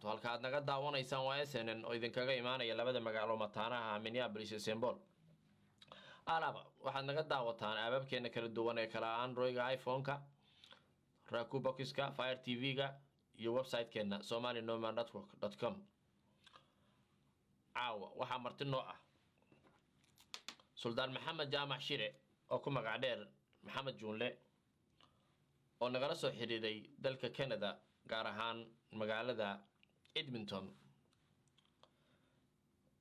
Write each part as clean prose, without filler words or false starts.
barakaatu. halka aad naga daawanaysaan waa SNN oo idinkaga imaanaya labada magaalo mataanaha Minneapolis iyo St. Paul. alaba waxaad naga daawataan aababkeena kala duwan ee kala Android-ga, iPhone-ka, Roku Box-ka, Fire TV-ga iyo website-keena somalinomad.com. waxaa marti noo ah Suldaan Maxamed Jaamac Shire oo ku magac dheer Maxamed Juunle oo nagala soo xiriiray dalka Canada gaar ahaan magaalada Edmonton.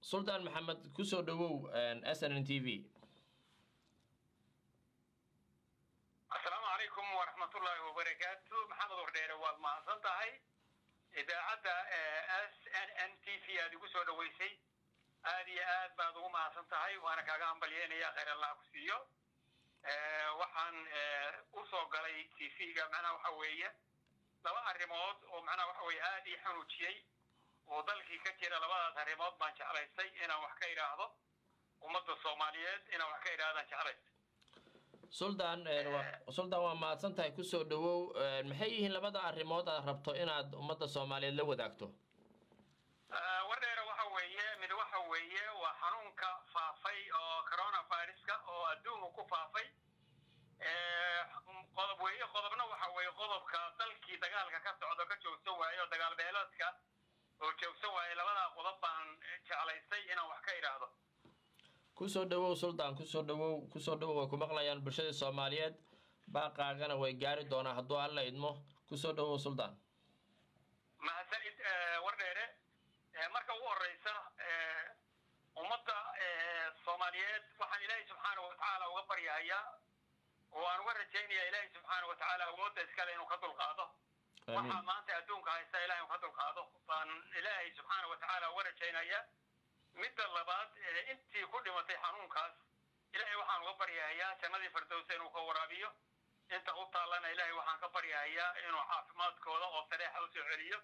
Suldaan Maxamed ku soo dhawow SNN TV. السلام عليكم ورحمة الله وبركاته. محمد وردير والما صنتهاي إذاعة SNN TV هذه قصة دويسي هذه بعضه ما صنتهاي وأنا كأجام بليان يا خير الله كسيو وحن أوصل على TV معنا وحوية لو الريموت ومعنا وحوي هذه حنوتشي وضل كثير لبعض الريموت ما شعر يستي أنا وحكي هذا ومد الصوماليات أنا وحكي هذا شعر Suldaan waa mahadsan tahay ku soo dhawow maxay yihiin labada arrimood aad rabto inaad ummadda Soomaaliyeed la wadaagto wareero waxa weeye waa xanuunka faafay oo coronavirus-ka oo adduunka ku faafay qodobna waxa weeye qodobka dalkii dagaalka ka socdo ka joogsan waayo dagaal beeleedka oo joogsan waayo labada qodob baan jeclaystay inaan wax ka iraahdo kusoo dhawow Suldaan kusoo dhawow way ku maqlayaan bulshada Soomaaliyeed baaqaagana way gaari doonaa hadduu alla idmo kusoo dhawow Suldaan mahadsanid wareere marka ugu horeysa ummadda Soomaaliyeed waxaan Ilaahay subxaanahu wa ta'aala uga baryayaa oo aan uga rajaynayaa Ilaahay subxaanahu wa ta'aala awoodda iskale inuu ka dulqaado waxa maanta adduunka haysta Ilaahay ka dulqaado baan Ilaahay subxaanahu wa ta'aala uga rajaynayaa midda labaad intii ku dhimatay xanuunkaas Ilaahay waxaan uga baryayaa jannadii firdawsi inuu ka waraabiyo inta u taalana Ilaahay waxaan ka baryayaa inuu caafimaadkooda oo sareexa u soo celiyo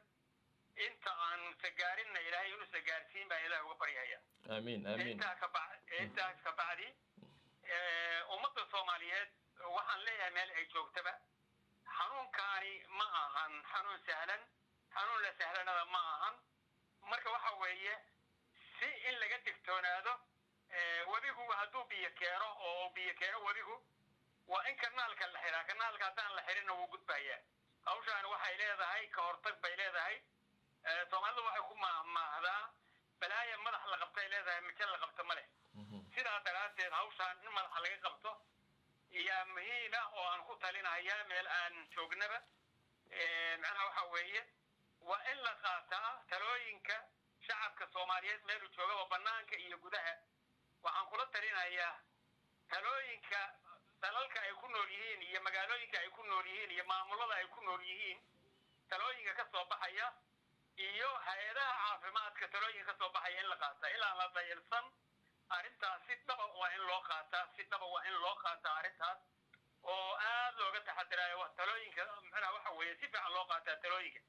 inta aan sagaarinna Ilaahay inuu sagaarsiin baa Ilaahay uga baryayaa amiin inta ka bacdi ummadda Soomaaliyeed waxaan leeyahay meel ay joogtaba xanuunkaani ma ahan xanuun sahlan xanuun la sahlanada ma ahan marka waxa weeye si in laga digtoonaado wabigu hadduu biyo keeno wabigu waa in kanaalka la xiraa kanaalka haddaan la xirinna wuu gudbayaa hawshaan waxay leedahay ka hortag bay leedahay Soomaalidu waxay ku maahmaahdaa balaaya madax la qabtay leedahay mijal la qabto ma leh sidaa daraadeed hawshaan in madax laga qabto iyo muhiima oo aan ku talinayaa meel aan joognaba macnaha waxa weeye waa in la qaataa talooyinka shacabka Soomaaliyeed meel uu joogo banaanka iyo gudaha waxaan kula talinayaa talooyinka dalalka ay ku nool yihiin iyo magaalooyinka ay ku nool yihiin iyo maamulada ay ku nool yihiin talooyinka ka soo baxaya iyo hay'adaha caafimaadka talooyinka ka soo baxaya in la qaato ilaa la dayalsan arintaas si dhab ah waa in loo qaataa arintaas oo aad looga taxadirayo talooyinka macnaha waxa weeye si fiican loo qaataa talooyinka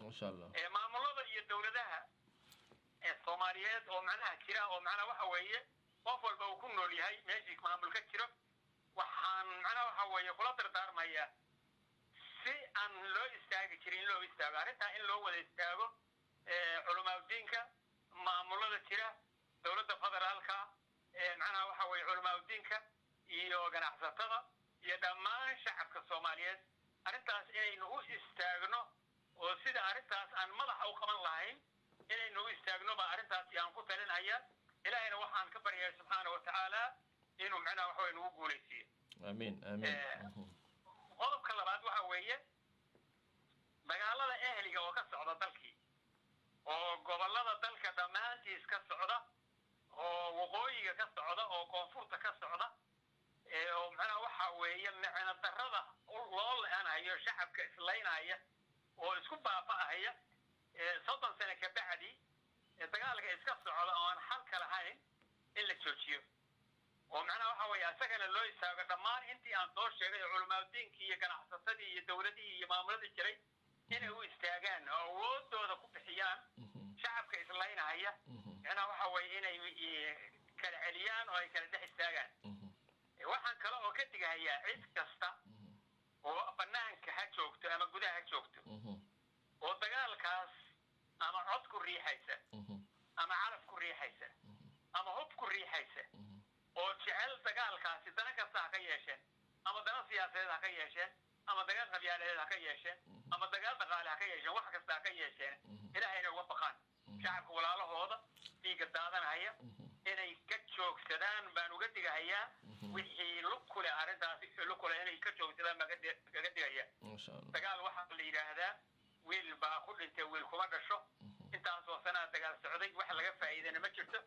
insha Allah maamulada iyo dawladaha Soomaaliyeed oo macnaha jira oo macnaha waxa weeye qof walba uu ku nool yahay meeshii maamul ka jiro waxaan macnaha waxa weeye kula dardaarmaya si aan loo istaagi jirin loo istaago arrinta in loo wada istaago culumaad diinka maamulada jira dawladda federaalka macnaha waxa weeye culumaad diinka iyo ganacsatada iyo dhammaan shacabka Soomaaliyeed arrintaas inaynu u istaagno oo sida arrintaas aan madaxa u qaban lahayn inaynu istaagno ba arrintaas aan ku talinaya Ilaahayna waxaan ka baryayaa subxaanahu wa ta'aala inuu macnaha wax weyn ugu guuleysiyo amiin qodobka labaad waxa weeye magaalada ehliga oo ka socda dalkii oo gobolada dalka dhamaantiis ka socda oo waqooyiga ka socda oo koonfurta ka socda oo macnaha waxa weeye macna darrada loo leeyahay shacabka islaynaya oo isku baaba'aya 30 sano ka bacdi dagaalka iska socda oo aan xal kala hayn in la joojiyo oo macnaha waxa weeye asagana loo istaago dhammaan intii aan soo sheegay culumaadiinka iyo ganacsatada iyo dawladii iyo maamulada jiray inay u istaagaan oo awoodooda ku bixiyaan shacabka islaynaya macnaha waxa weeye inay kala celiyaan oo ay kala dhex istaagaan waxaan kale oo ka digayaa cid kasta oo banaanka ha joogto ama gudaha ha joogto oo dagaalkaas ama cod ku riixaysa ama calaf ku riixaysa ama hub ku riixaysa oo jecel dagaalkaasi dana kasta ha ka yeesheen ama dana siyaasadeed ha ka yeesheen ama dagaal qabyaaleed ha ka yeesheen ama dagaal dhaqaale ha ka yeesheen wax kasta ha ka yeesheen ilaahayna uga baqaan shacabka walaalahooda dhiigga daadanaya inay ka joogsadaan baan uga digahayaa wixii lug ku leh arrintaasi lug ku leh inay ka joogsadaan baan kaga digaya dagaal waxaa la yidhaahdaa wiil baa ku dhintay wiil kuma dhasho intaasoo sanaa dagaal socday wax laga faa'iidana ma jirto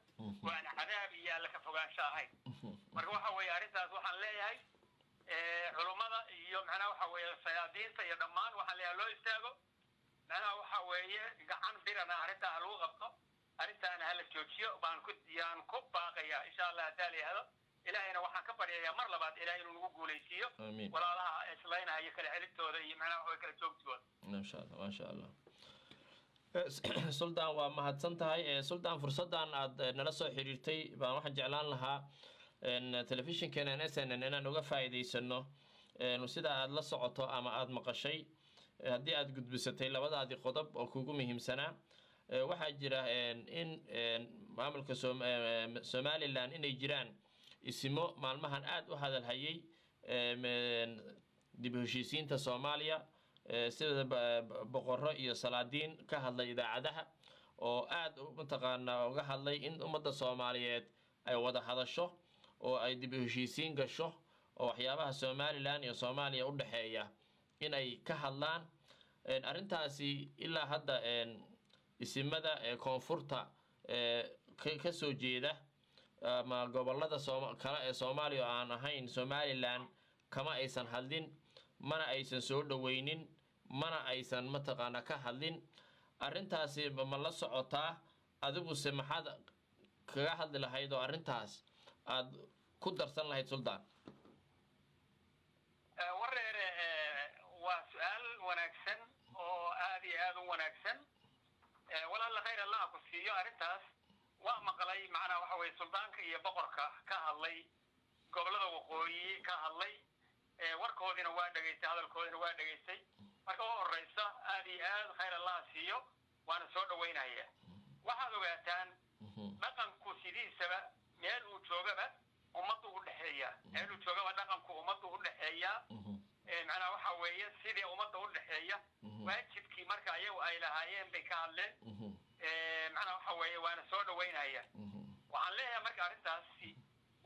waana cadaab iyo alla ka fogaansha ahayn marka waxa weeye arrintaas waxaan leeyahay culummada iyo macnaha waxa weeye sayaadiinta iyo dhammaan waxaan leeyahay loo istaago macnaha waxa weeye gacan birana arrintaa lagu qabto arrintaana hala joojiyo yaan ku baaqayaa insha allah hadaa la yihahdo ilaahayna waxaan ka baryayaa mar labaad ilahay inuu nagu guulaysiiyo walaalaha islaynaya kala celintooda iyo macnaha waxa kala joogtooda maasha allah suldaan waa mahadsan tahay suldaan fursaddan aad nala soo xiriirtay baan waxaan jeclaan lahaa telefishinkeena SNN inaan uga faa'iidaysano sida aad la socoto ama aad maqashay haddii aad gudbisatay labadaadii qodob oo kugu muhiimsanaa waxaa jira in maamulka Somaliland inay jiraan isimo maalmahan aad u hadalhayay dib u heshiisiinta Soomaaliya sida boqorro iyo salaadiin ka hadlay idaacadaha oo aad mataqaanaa uga hadlay in ummadda Soomaaliyeed ay wada hadasho oo ay dib u heshiisiin gasho oo waxyaabaha Somaliland iyo Soomaaliya u dhaxeeya inay ka hadlaan arrintaasi ilaa hadda isimada koonfurta ka soo jeeda ama gobollada kale ee Soomaaliya aan ahayn Somaliland kama aysan hadlin mana aysan soo dhaweynin mana aysan mataqaana ka hadlin arrintaasi ma la socotaa adigu se maxaad kaga hadli lahayd oo arrintaas aad ku darsan lahayd suldaan wareere waa su'aal wanaagsan oo aad iyo aad u wanaagsan walaal khayr allah ku siiyo arrintaas waa maqlay macnaha waxa weeye suldaanka iyo boqorka ka hadlay gobollada waqooyi ka hadlay warkoodina waa dhageystay hadalkoodina waa dhageystay marka ugu horeysa aad iyo aad khayr allah siiyo waana soo dhaweynaya waxaad ogaataan dhaqanku sidiisaba meel uu joogaba ummaddu u dhexeeya meel uu joogaba dhaqanku ummaddu u dhexeeya macnaha waxa weeye sidii ummadda u dhexeeya waajibkii marka ayagu ay lahaayeen bay ka hadleen macnaha waxa weeye waana soo dhaweynaya waxaan leeyahay marka arrintaasi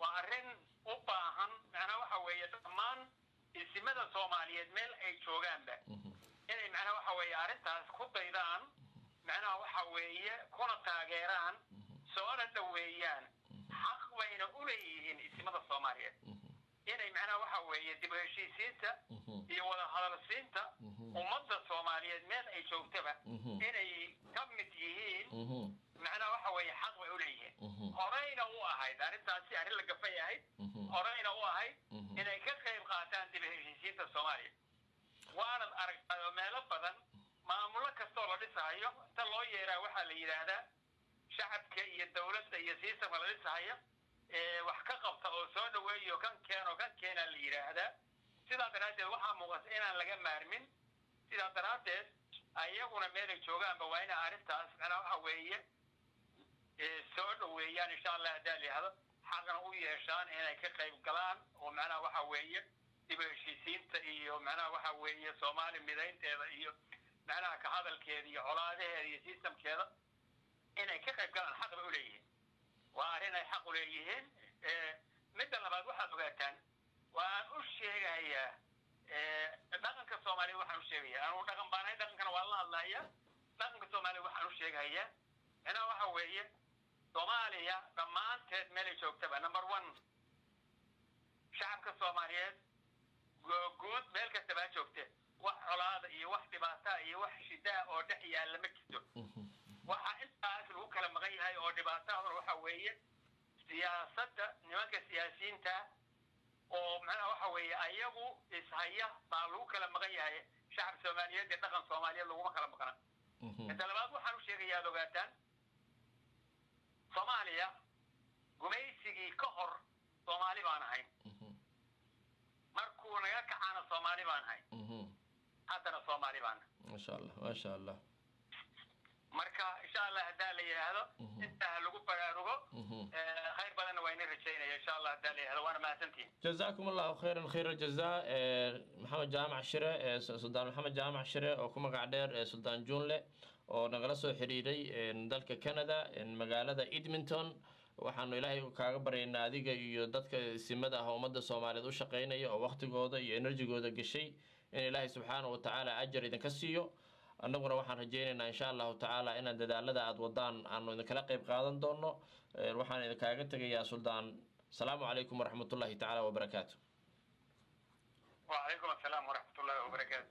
waa arrin u baahan macnaha waxa weeye dhammaan isimada Soomaaliyeed meel ay joogaanba inay macnaha waxa weeye arrintaas ku daydaan macnaha waxa weeye kuna taageeraan soona dhaweeyaan xaq bayna u leeyihiin isimada Soomaaliyeed inay macnaha waxa weeye dib u heshiisiinta iyo wada hadalsiinta ummadda Soomaaliyeed meel ay joogtaba inay ka mid yihiin macnaha waxa weeye xaq bay u leeyihiin horeyna u ahayd arrintaasi arrin la gafay ahayd horeyna u ahayd inay ka qayb qaataan dib u heshiisiinta Soomaaliya waanad aragtay meelo badan maamulo kastoo la dhisayo inta loo yeeraa waxaa la yidhaahdaa shacabka iyo dowladda iyo sistamka la dhisayo wax ka qabta oo soo dhaweeyo kan keena la yidhaahdaa sidaa daraaddeed waxaa muuqata inaan laga maarmin sidaa daraaddeed ayaguna meelay joogaanba waa inay arrintaas macnaha waxa weeye soo dhaweeyaan insha allah hadaa la yihahdo xaqna u yeeshaan inay ka qayb galaan oo macnaha waxa weeye dib u heshiisiinta iyo macnaha waxa weeye Soomaali midaynteeda iyo macnaha ka hadalkeeda iyo colaadaheeda iyo sistamkeeda inay ka qayb galaan xaq bay u leeyihiin waa arrin ay xaq u leeyihiin midda labaad waxaad ogaataan waan u sheegayaa dhaqanka Soomaaliya waxaan u sheegayaa anuu dhaqan baanahay dhaqankana waa la hadlayaa dhaqanka Soomaaliya waxaan u sheegayaa macnaha waxa weeye Soomaaliya dhammaanteed meel ay joogtaba number 1 shacabka Soomaaliyeed guud meel kastaba joogte wax colaada iyo wax dhibaato iyo wax shidaa oo dhex yaalla ma jirto waxa intaas lagu kala maqan yahay oo dhibaataduna waxa weeye siyaasadda nimanka siyaasiyiinta oo macnaha waxa weeye ayagu ishaya baa lagu kala maqan yahay shacab Soomaaliyeed iyo dhaqan Soomaaliyeed laguma kala maqana inta labaad waxaan u sheegayaa ogaataan Soomaaliya gumaysigii ka hor Soomaali baan ahay markuu naga kacana Soomaali baan ahay haddana Soomaali baan ma sha Allah marka insha Allah hadaa la yiraahdo inta lagu baraarugo khayr badan waa inay rajaynaya insha Allah hadaa la yiraahdo waana mahadsantiin جزاكم الله خيرا خير الجزاء محمد جامع شره سلطان محمد جامع شره oo kuma gacdheer سلطان جونله oo nagala soo xiriiray dalka Canada magaalada Edmonton waxaanu ilaahay kaaga baryaynaa adiga iyo dadka simada ah ummadda Soomaaliyeed u shaqeynaya oo waqtigooda iyo energy-gooda gashay in ilaahay subxaanahu wa ta'ala ajr idinka siiyo annaguna waxaan rajaynaynaa insha Allah ta'ala in dadaalada aad wadaan aanu idin kala qayb qaadan doono waxaan idin kaaga tagayaa Suldaan السلام عليكم ورحمة الله تعالى وبركاته وعليكم السلام ورحمة الله وبركاته